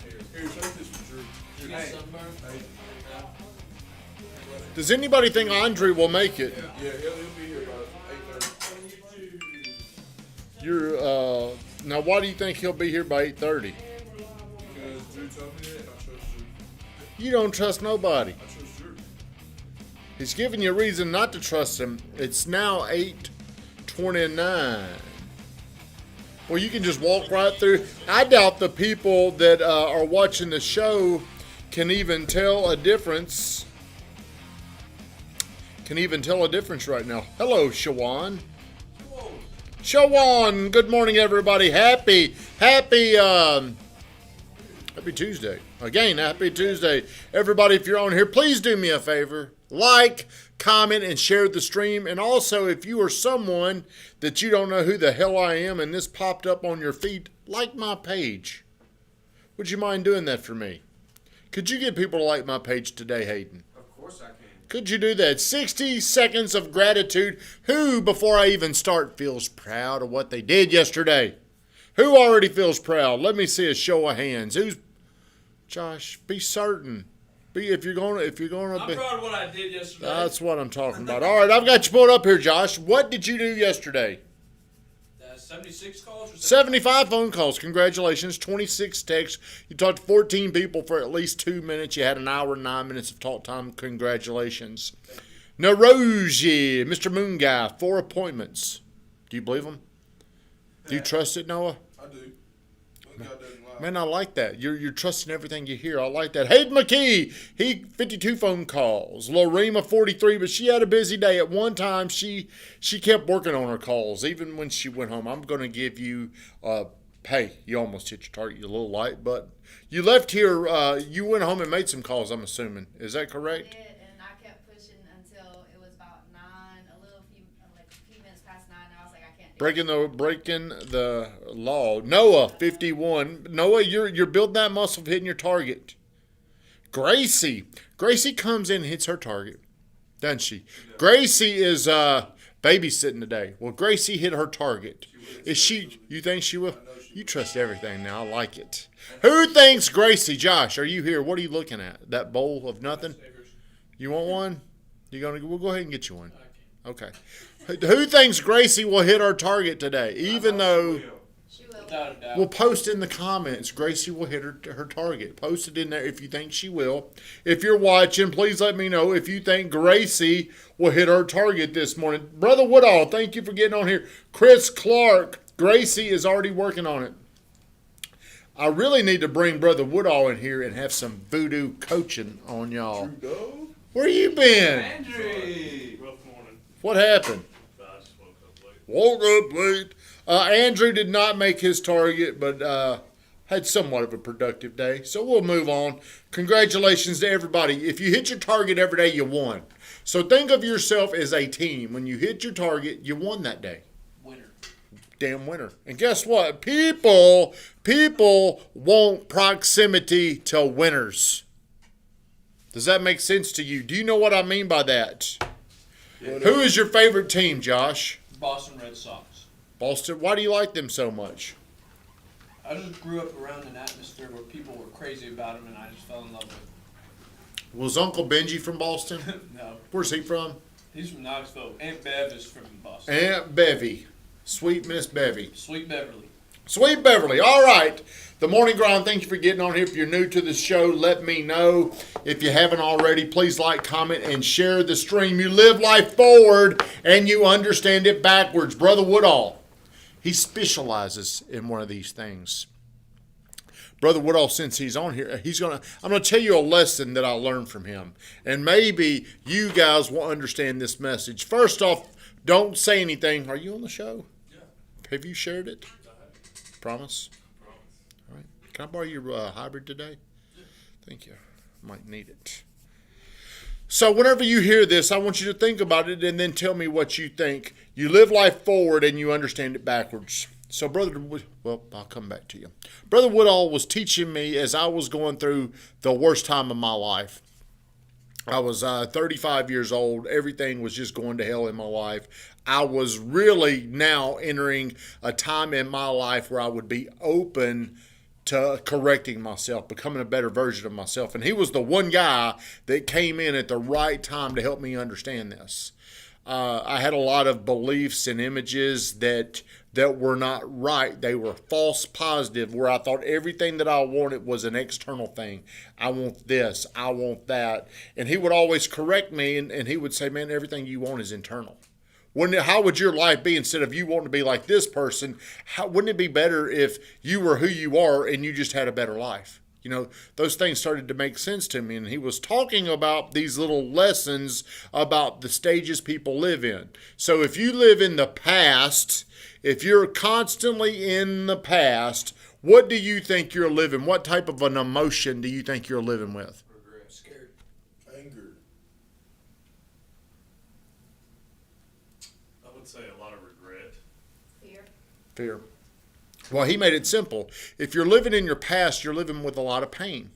Here, take this for Drew. Hey. Does anybody think Andre will make it? Yeah, he'll be here by 8:30. You're now. Why do you think he'll be here by 8:30? Because Drew told me that, and I trust Drew. You don't trust nobody. I trust Drew. He's giving you a reason not to trust him. It's now 8:29. Well, you can just walk right through. I doubt the people that are watching the show can even tell a difference. Right now. Hello, Shawan. Shawan, good morning, everybody. Happy Tuesday. Again, happy Tuesday. Everybody, if you're on here, please do me a favor. Like, comment, and share the stream. And also, if you are someone that you don't know who the hell I am and this popped up on your feed, like my page. Would you mind doing that for me? Could you get people to like my page today, Hayden? Of course I can. Could you do that? 60 seconds of gratitude. Who, before I even start, feels proud of what they did yesterday? Who already feels proud? Let me see a show of hands. Who's Josh? Be certain. If you're gonna I'm proud of what I did yesterday. That's what I'm talking about. All right, I've got you pulled up here, Josh. What did you do yesterday? 76 calls or 75 phone calls. Congratulations. 26 texts. You talked to 14 people for at least 2 minutes. You had an hour and 9 minutes of talk time. Congratulations. Naroji, Mr. Moon Guy, 4 appointments. Do you believe him? Do you trust it, Noah? I do. God doesn't lie. Man, I like that. You're trusting everything you hear. I like that. Hayden McKee, 52 phone calls. Lorema, 43, but she had a busy day. At one time, she kept working on her calls, even when she went home. I'm going to give you, hey, you almost hit your target. You're a little light, but you left here. You went home and made some calls, I'm assuming. Is that correct? I did, and I kept pushing until it was about 9, a few minutes past 9. And I was like, I can't do it. Breaking the law. Noah, 51. Noah, you're building that muscle of hitting your target. Gracie comes in and hits her target, doesn't she? Gracie is babysitting today. Well, Gracie hit her target. Is she? You think she will? You trust everything now. I like it. Who thinks Gracie? Josh, are you here? What are you looking at? That bowl of nothing? You want one? We'll go ahead and get you one. Okay. Who thinks Gracie will hit her target today? Even though She will. Without a doubt. we'll post in the comments, Gracie will hit her target. Post it in there if you think she will. If you're watching, please let me know if you think Gracie will hit her target this morning. Brother Woodall, thank you for getting on here. Chris Clark, Gracie is already working on it. I really need to bring Brother Woodall in here and have some voodoo coaching on y'all. Trudeau? Where you been? Andrew! Rough morning. What happened? I just woke up late. Woke up late. Andrew did not make his target, but had somewhat of a productive day. So we'll move on. Congratulations to everybody. If you hit your target every day, you won. So think of yourself as a team. When you hit your target, you won that day. Winner. Damn winner. And guess what? People want proximity to winners. Does that make sense to you? Do you know what I mean by that? Who is your favorite team, Josh? Boston Red Sox. Boston. Why do you like them so much? I just grew up around an atmosphere where people were crazy about them, and I just fell in love with Was Uncle Benji from Boston? them. No, Where's he from? he's from Knoxville. Aunt Bev is from Boston. Aunt Bevy. Sweet Miss Bevy. Sweet Beverly. Sweet Beverly. All right. The Morning Grind, thank you for getting on here. If you're new to the show, let me know. If you haven't already, please like, comment, and share the stream. You live life forward, and you understand it backwards. Brother Woodall, he specializes in one of these things. Brother Woodall, since he's on here, I'm gonna tell you a lesson that I learned from him. And maybe you guys will understand this message. First off, don't say anything. Are you on the show? Yeah. Have you shared it? Promise? Promise. All right. Can I borrow your hybrid today? Yeah. Thank you. Might need it. So whenever you hear this, I want you to think about it and then tell me what you think. You live life forward and you understand it backwards. So I'll come back to you. Brother Woodall was teaching me as I was going through the worst time of my life. I was 35 years old. Everything was just going to hell in my life. I was really now entering a time in my life where I would be open to correcting myself, becoming a better version of myself. And he was the one guy that came in at the right time to help me understand this. I had a lot of beliefs and images that were not right. They were false positive, where I thought everything that I wanted was an external thing. I want this, I want that. And he would always correct me, and he would say, man, everything you want is internal. How would your life be instead of you wanting to be like this person? Wouldn't it be better if you were who you are and you just had a better life? Those things started to make sense to me. And he was talking about these little lessons about the stages people live in. So if you live in the past, if you're constantly in the past, what do you think you're living? What type of an emotion do you think you're living with? Regret. Scared. Anger. I would say a lot of regret. Fear. Well, he made it simple. If you're living in your past, you're living with a lot of pain,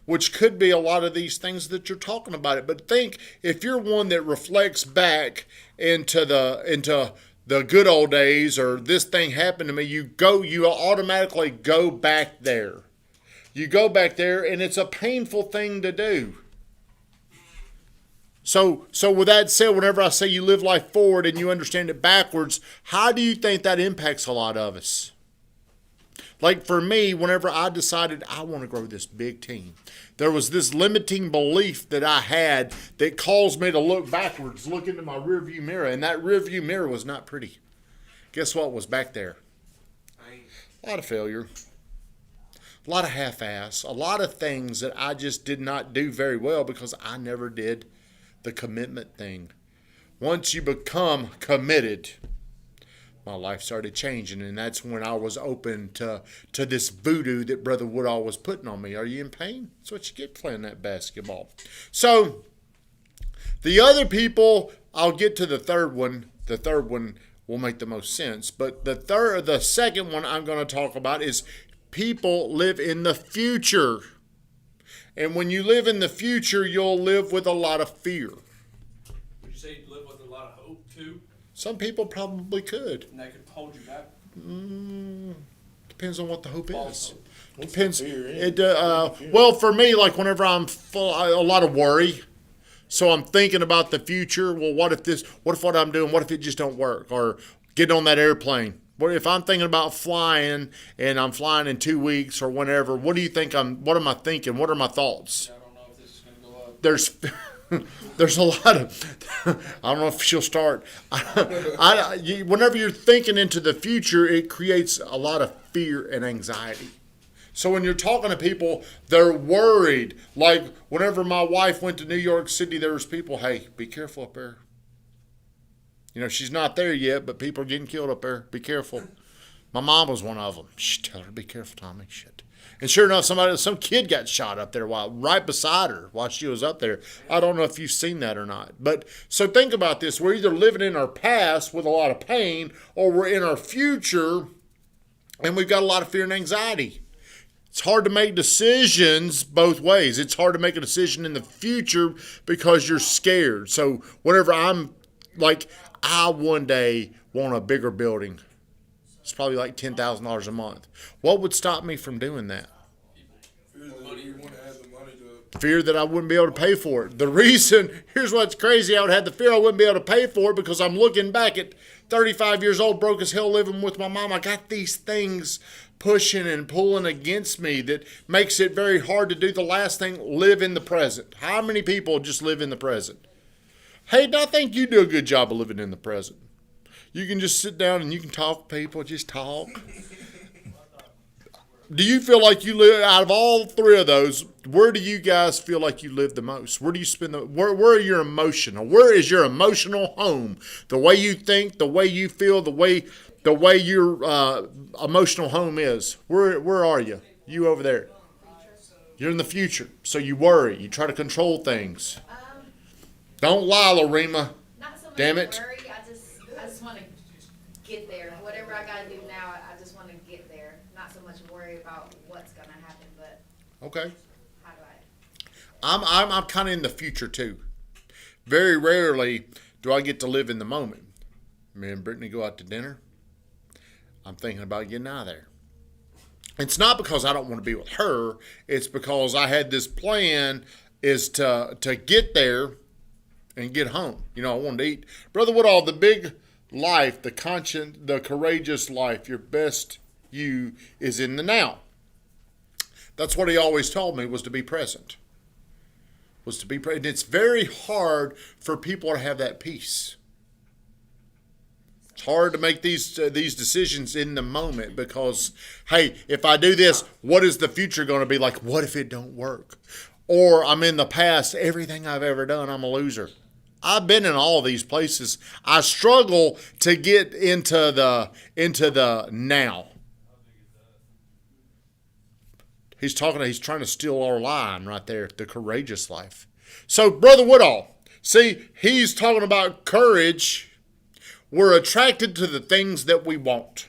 which could be a lot of these things that you're talking about it. But think, if you're one that reflects back into the good old days, or this thing happened to me, you automatically go back there. You go back there, and it's a painful thing to do. So with that said, whenever I say you live life forward and you understand it backwards, how do you think that impacts a lot of us? Like for me, whenever I decided I want to grow this big team, there was this limiting belief that I had that caused me to look backwards, look into my rearview mirror, and that rearview mirror was not pretty. Guess what was back there? A lot of failure, a lot of half-ass, a lot of things that I just did not do very well because I never did the commitment thing. Once you become committed, my life started changing, and that's when I was open to this voodoo that Brother Woodall was putting on me. Are you in pain? That's what you get playing that basketball. So the other people, I'll get to the third one. The third one will make the most sense. But the second one I'm going to talk about is people live in the future. And when you live in the future, you'll live with a lot of fear. Would you say you live with a lot of hope too? Some people probably could. And that could hold you back? Depends on what the hope False is. hope. Depends. Well, for me, like whenever I'm full, a lot of worry. So I'm thinking about the future. Well, what if what I'm doing, what if it just don't work? Or getting on that airplane. What if I'm thinking about flying and I'm flying in 2 weeks or whenever? What do you think what am I thinking? What are my thoughts? I don't know if this is going to go up. There's a lot of, I don't know if she'll start. Whenever you're thinking into the future, it creates a lot of fear and anxiety. So when you're talking to people, they're worried. Like whenever my wife went to New York City, there was people, hey, be careful up there. She's not there yet, but people are getting killed up there. Be careful. My mom was one of them. Shh, tell her to be careful, Tommy. Shit. And sure enough, some kid got shot up there right beside her while she was up there. I don't know if you've seen that or not. But so think about this. We're either living in our past with a lot of pain, or we're in our future and we've got a lot of fear and anxiety. It's hard to make decisions both ways. It's hard to make a decision in the future because you're scared. So whenever I'm like, I one day want a bigger building. It's probably like $10,000 a month. What would stop me from doing that? Fear that I wouldn't be able to pay for it. The reason, here's what's crazy, I would have the fear I wouldn't be able to pay for it because I'm looking back at 35 years old, broke as hell, living with my mom. I got these things pushing and pulling against me that makes it very hard to do the last thing, live in the present. How many people just live in the present? Hey, I think you do a good job of living in the present. You can just sit down and you can talk to people, just talk. Do you feel like you live, out of all three of those, where do you guys feel like you live the most? Where do you spend where are your emotional? Where is your emotional home? The way you think, the way you feel, the way your emotional home is. Where are you? You over there. You're in the future. So you worry. You try to control things. Don't lie, Lorema. Not so much Damn it. worry. I just want to get there. Whatever I got to do now, I just want to get there. Not so much worry about what's going to happen, but Okay. how do I? I'm kind of in the future too. Very rarely do I get to live in the moment. Me and Brittany go out to dinner. I'm thinking about getting out of there. It's not because I don't want to be with her. It's because I had this plan is to get there and get home. You know, I wanted to eat. Brother Woodall, the big life, the conscious, the courageous life, your best you is in the now. That's what he always told me, was to be present. Was to be present. It's very hard for people to have that peace. It's hard to make these decisions in the moment because, hey, if I do this, what is the future going to be like? What if it don't work? Or I'm in the past, everything I've ever done, I'm a loser. I've been in all these places. I struggle to get into the now. He's trying to steal our line right there, the courageous life. So, Brother Woodall, see, he's talking about courage. We're attracted to the things that we want.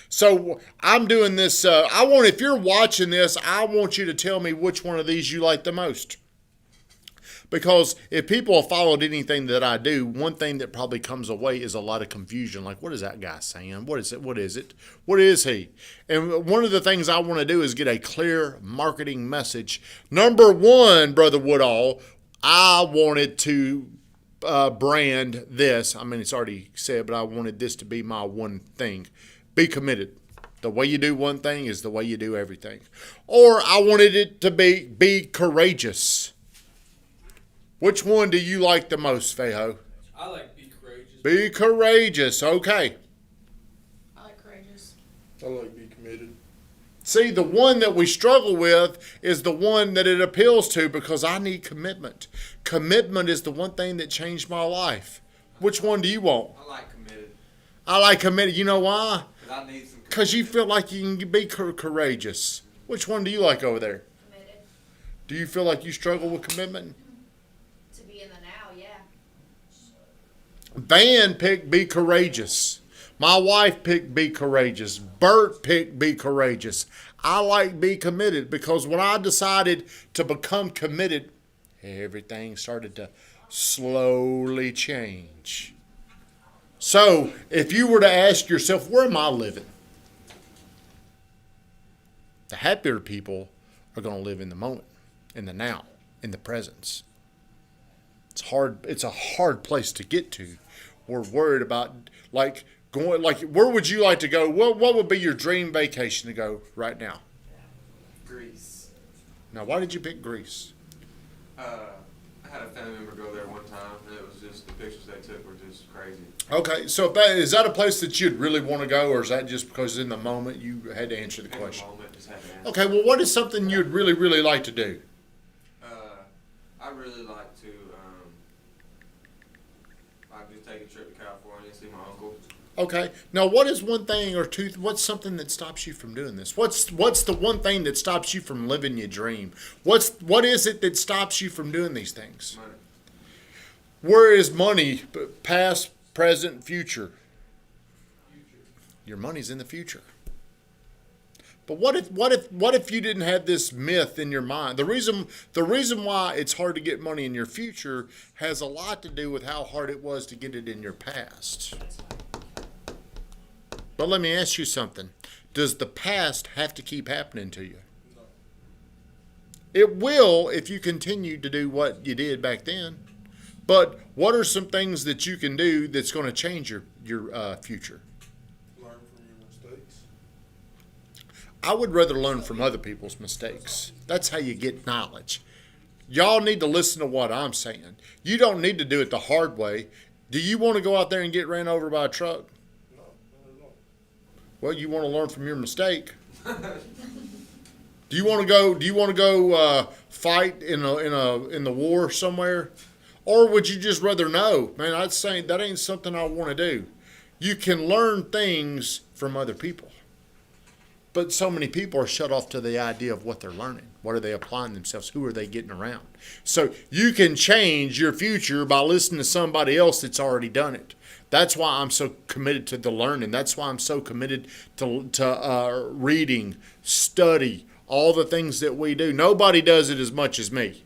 So I'm doing this. If you're watching this, I want you to tell me which one of these you like the most. Because if people have followed anything that I do, one thing that probably comes away is a lot of confusion. Like, what is that guy saying? What is it? What is it? What is he? And one of the things I want to do is get a clear marketing message. Number one, Brother Woodall, I wanted to brand this. I mean, it's already said, but I wanted this to be my one thing. Be committed. The way you do one thing is the way you do everything. Or I wanted it to be courageous. Which one do you like the most, Fejo? I like be courageous. Be courageous. Okay. I like courageous. I like be committed. See, the one that we struggle with is the one that it appeals to because I need commitment. Commitment is the one thing that changed my life. Which one do you want? I like committed. I like committed. You know why? Because I need some. Because you feel like you can be courageous. Which one do you like over there? Committed Do you feel like you struggle with commitment? to be in the now, yeah. Van picked be courageous. My wife picked be courageous. Bert picked be courageous. I like be committed because when I decided to become committed, everything started to slowly change. So if you were to ask yourself, where am I living? The happier people are going to live in the moment, in the now, in the presence. It's hard. It's a hard place to get to. We're worried about going. Like, where would you like to go? What would be your dream vacation to go right now? Grease. Now, why did you pick Greece? I had a family member go there one time, and it was just the pictures they took were just crazy. Okay, so is that a place that you'd really want to go, or is that just because in the moment you had to answer the In question? the moment, just had to answer. Okay, well, what is something you'd really, really like to do? I really like to, just take a trip to California and see my uncle. Okay, now what is one thing or two? What's something that stops you from doing this? What's the one thing that stops you from living your dream? What is it that stops you from doing these things? Money. Where is money? Past, present, future. Your money's in the future. But what if you didn't have this myth in your mind? The reason why it's hard to get money in your future has a lot to do with how hard it was to get it in your past. But let me ask you something. Does the past have to keep happening to you? No. It will if you continue to do what you did back then. But what are some things that you can do that's going to change your future? Learn from your mistakes. I would rather learn from other people's mistakes. That's how you get knowledge. Y'all need to listen to what I'm saying. You don't need to do it the hard way. Do you want to go out there and get ran over by a truck? No, not at all. Well, you want to learn from your mistake. Do you want to go fight in the war somewhere, or would you just rather know? Man, I'd say that ain't something I want to do. You can learn things from other people, but so many people are shut off to the idea of what they're learning. What are they applying themselves? Who are they getting around? So you can change your future by listening to somebody else that's already done it. That's why I'm so committed to the learning. That's why I'm so committed to reading, study, all the things that we do. Nobody does it as much as me.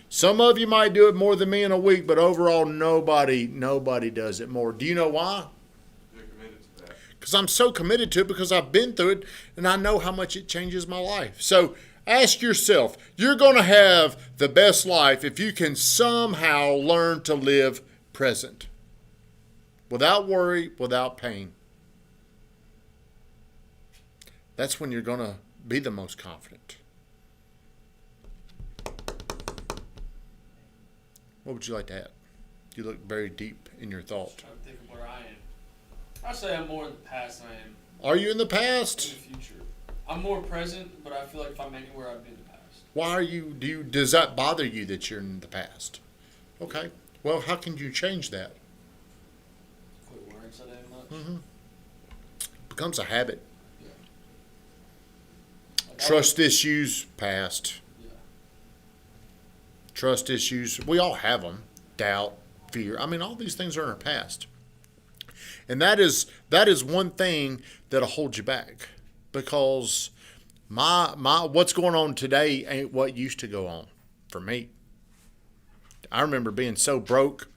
Some of you might do it more than me in a week, but overall, nobody does it more. Do you know why? They're committed to that. because I'm so committed to it because I've been through it and I know how much it changes my life. So ask yourself, you're going to have the best life if you can somehow learn to live present. Without worry, without pain. That's when you're going to be the most confident. What would you like to add? You look very deep in your thought. Trying to think of where I am. I'd say I'm more in the past than I am Are you in the in past? the future. I'm more present, but I feel like if I'm anywhere, I'd be in the past. Why are you, does that bother you that you're in the past? Okay. Well, how can you change that? Quit worrying so damn much. It becomes a habit. Like, Trust issues, past. Yeah. Trust issues, we all have them. Doubt, fear. I mean, all these things are in our past. And that is one thing that'll hold you back, because my what's going on today ain't what used to go on for me. I remember being so broke.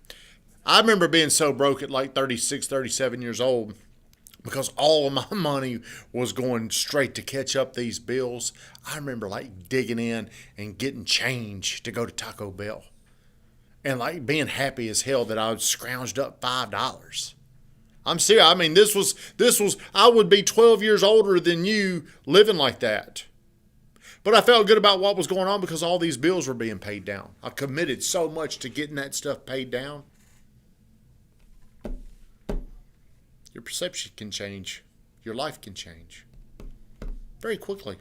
I remember being so broke at like 36, 37 years old, because all of my money was going straight to catch up these bills. I remember like digging in and getting change to go to Taco Bell. And like being happy as hell that I had scrounged up $5. I'm serious. I mean, this was, I would be 12 years older than you living like that. But I felt good about what was going on because all these bills were being paid down. I committed so much to getting that stuff paid down. Your perception can change. Your life can change very quickly.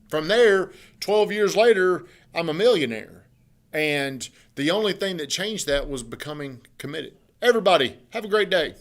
From there, 12 years later, I'm a millionaire. And the only thing that changed that was becoming committed. Everybody, have a great day.